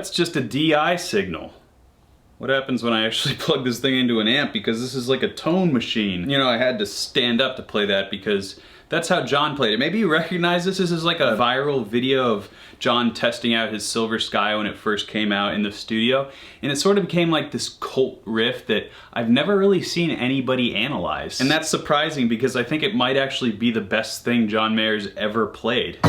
That's just a DI signal. What happens when I actually plug this thing into an amp? Because this is like a tone machine. You know, I had to stand up to play that because that's how John played it. Maybe you recognize this. This is like a viral video of John testing out his Silver Sky when it first came out in the studio. And it sort of became like this cult riff that I've never really seen anybody analyze. And that's surprising because I think it might actually be the best thing John Mayer's ever played.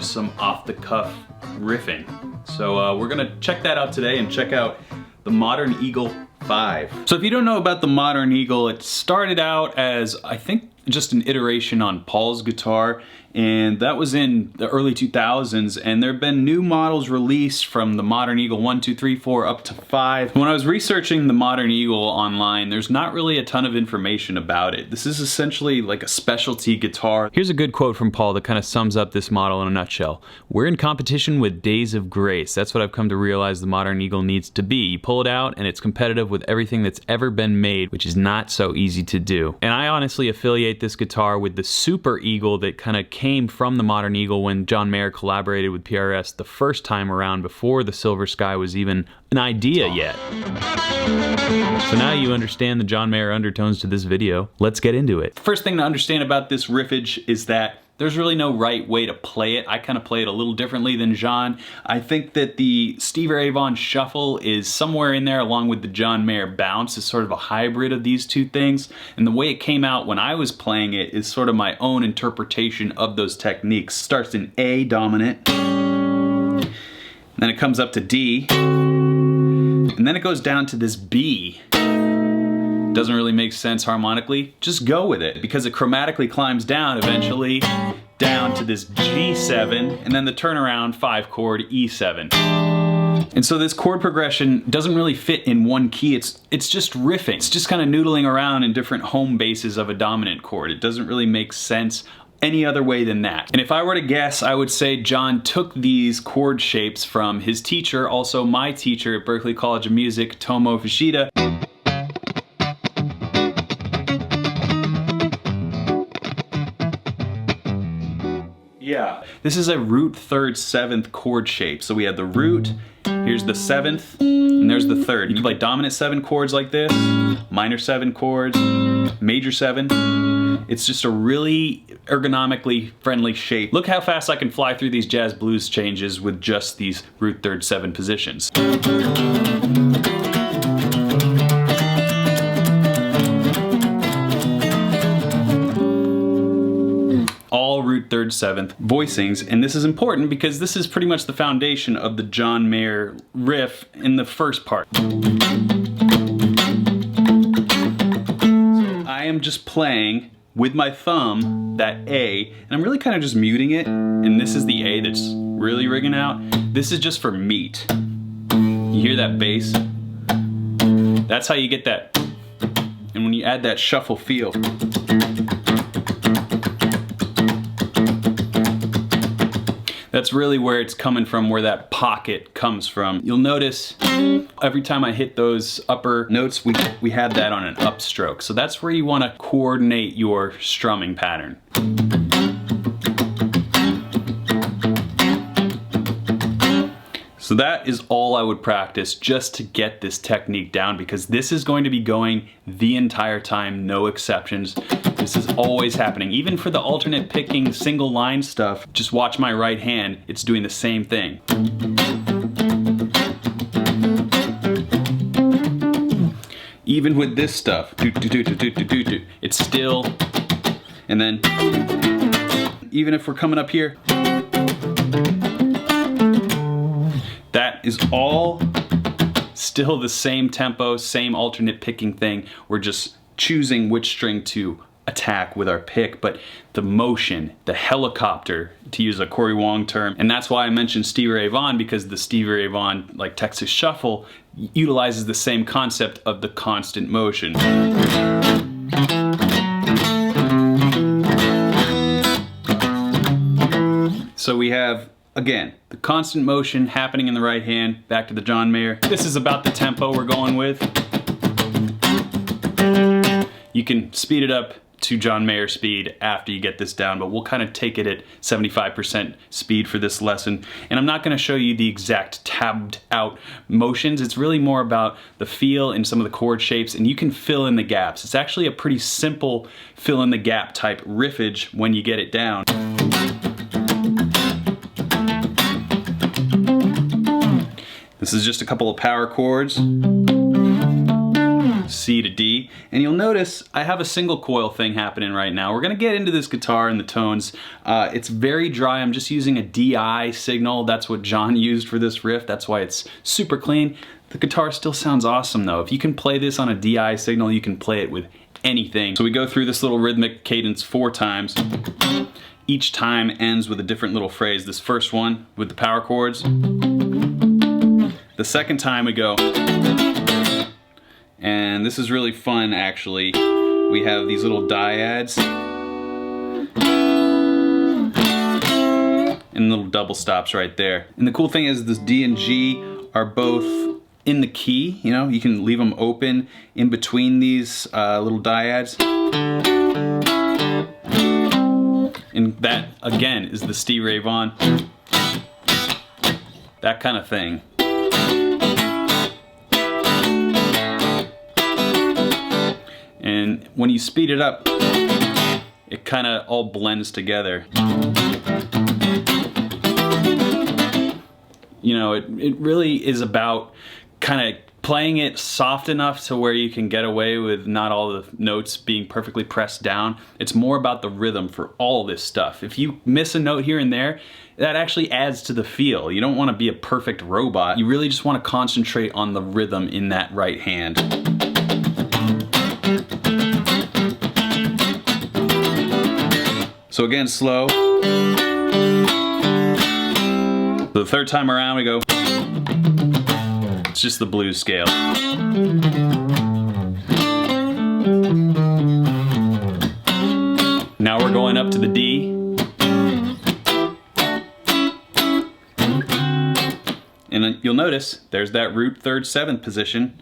Some off-the-cuff riffing. So we're gonna check that out today and check out the Modern Eagle V. So if you don't know about the Modern Eagle, it started out as, I think, just an iteration on Paul's guitar, and that was in the early 2000s, and there have been new models released from the Modern Eagle 1, 2, 3, 4 up to 5. When I was researching the Modern Eagle online, there's not really a ton of information about it. This is essentially like a specialty guitar. Here's a good quote from Paul that kind of sums up this model in a nutshell. "We're in competition with Days of Grace. That's what I've come to realize the Modern Eagle needs to be. You pull it out and it's competitive with everything that's ever been made, which is not so easy to do." And I honestly affiliate this guitar with the Super Eagle that kind of came from the Modern Eagle when John Mayer collaborated with PRS the first time around before the Silver Sky was even an idea yet. So now you understand the John Mayer undertones to this video. Let's get into it. First thing to understand about this riffage is that there's really no right way to play it. I kind of play it a little differently than John. I think that the Stevie Ray Vaughan shuffle is somewhere in there along with the John Mayer bounce. It's sort of a hybrid of these two things. And the way it came out when I was playing it is sort of my own interpretation of those techniques. Starts in A dominant, then it comes up to D, and then it goes down to this B. Doesn't really make sense harmonically, just go with it because it chromatically climbs down eventually down to this G7 and then the turnaround 5-chord E7. And so this chord progression doesn't really fit in one key, it's just riffing. It's just kind of noodling around in different home bases of a dominant chord. It doesn't really make sense any other way than that. And if I were to guess, I would say John took these chord shapes from his teacher, also my teacher at Berklee College of Music, Tomo Fushida. Yeah, this is a root, third, seventh chord shape. So we have the root, here's the seventh, and there's the third. You can play dominant 7 chords like this, minor 7 chords, major 7. It's just a really ergonomically friendly shape. Look how fast I can fly through these jazz blues changes with just these root, third, 7 positions. All root, third, seventh voicings, and this is important because this is pretty much the foundation of the John Mayer riff in the first part. So I am just playing with my thumb that A, and I'm really kind of just muting it, and this is the A that's really rigging out. This is just for meat. You hear that bass? That's how you get that. And when you add that shuffle feel, that's really where it's coming from, where that pocket comes from. You'll notice every time I hit those upper notes, we had that on an upstroke. So that's where you want to coordinate your strumming pattern. So that is all I would practice just to get this technique down, because this is going to be going the entire time, no exceptions. This is always happening. Even for the alternate picking single line stuff, just watch my right hand, it's doing the same thing. Even with this stuff, it's still, and then even if we're coming up here, that is all still the same tempo, same alternate picking thing. We're just choosing which string to attack with our pick, but the motion, the helicopter, to use a Corey Wong term, and that's why I mentioned Stevie Ray Vaughan, because the Stevie Ray Vaughan, like Texas Shuffle, utilizes the same concept of the constant motion. So we have, again, the constant motion happening in the right hand, back to the John Mayer. This is about the tempo we're going with. You can speed it up to John Mayer speed after you get this down, but we'll kind of take it at 75% speed for this lesson. And I'm not going to show you the exact tabbed out motions. It's really more about the feel and some of the chord shapes, and you can fill in the gaps. It's actually a pretty simple fill in the gap type riffage when you get it down. This is just a couple of power chords. C to D, and you'll notice I have a single coil thing happening right now. We're gonna get into this guitar and the tones. It's very dry. I'm just using a DI signal. That's what John used for this riff. That's why it's super clean. The guitar still sounds awesome though. If you can play this on a DI signal, you can play it with anything. So we go through this little rhythmic cadence 4 times. Each time ends with a different little phrase. This first one with the power chords. The second time we go, and this is really fun actually. We have these little dyads and little double stops right there. And the cool thing is this D and G are both in the key, you know, you can leave them open in between these little dyads. And that again is the Stevie Ray Vaughan, that kind of thing. And when you speed it up, it kind of all blends together. You know, it really is about kind of playing it soft enough to where you can get away with not all the notes being perfectly pressed down. It's more about the rhythm for all this stuff. If you miss a note here and there, that actually adds to the feel. You don't want to be a perfect robot. You really just want to concentrate on the rhythm in that right hand. So again, slow. The third time around we go, it's just the blues scale. Now we're going up to the D. And you'll notice there's that root 3rd 7th position.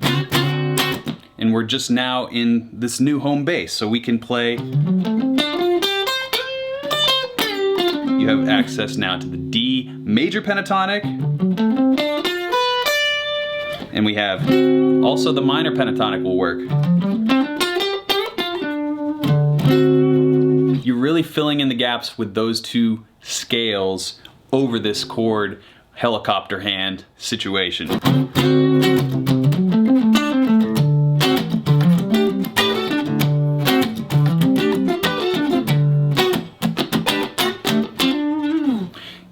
And we're just now in this new home bass, so we can play. You have access now to the D major pentatonic, and we have also the minor pentatonic will work. You're really filling in the gaps with those 2 scales over this chord helicopter hand situation.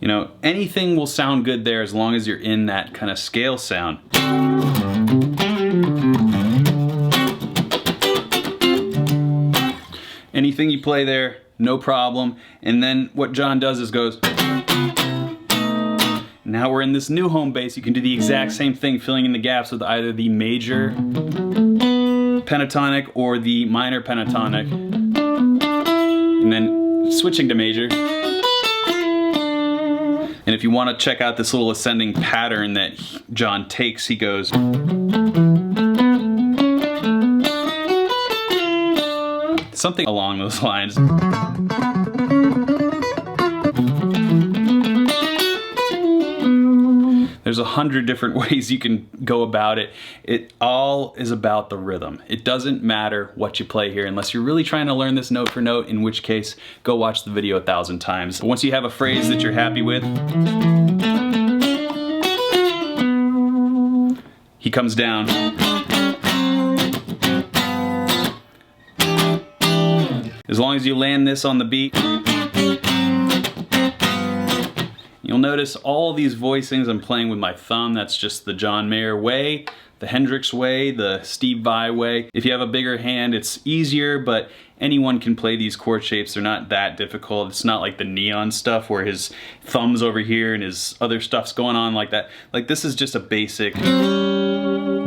You know, anything will sound good there as long as you're in that kind of scale sound. Anything you play there, no problem. And then what John does is goes, now we're in this new home bass. You can do the exact same thing, filling in the gaps with either the major pentatonic or the minor pentatonic. And then switching to major. And if you want to check out this little ascending pattern that John takes, he goes. Something along those lines. There's 100 different ways you can go about it. It all is about the rhythm. It doesn't matter what you play here unless you're really trying to learn this note for note, in which case, go watch the video 1,000 times. But once you have a phrase that you're happy with, he comes down. As long as you land this on the beat, you'll notice all these voicings I'm playing with my thumb. That's just the John Mayer way, the Hendrix way, the Steve Vai way. If you have a bigger hand, it's easier, but anyone can play these chord shapes. They're not that difficult. It's not like the Neon stuff where his thumb's over here and his other stuff's going on like that. Like, this is just a basic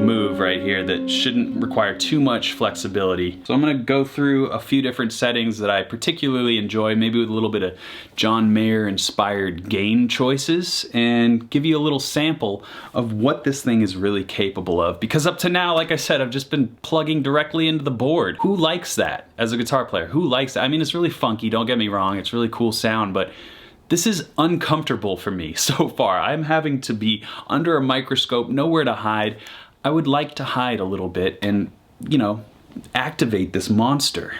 move right here that shouldn't require too much flexibility. So I'm gonna go through a few different settings that I particularly enjoy, maybe with a little bit of John Mayer inspired gain choices, and give you a little sample of what this thing is really capable of. Because up to now, like I said, I've just been plugging directly into the board. Who likes that as a guitar player? Who likes that? I mean, it's really funky, don't get me wrong, it's really cool sound, but this is uncomfortable for me so far. I'm having to be under a microscope, nowhere to hide. I would like to hide a little bit and, you know, activate this monster.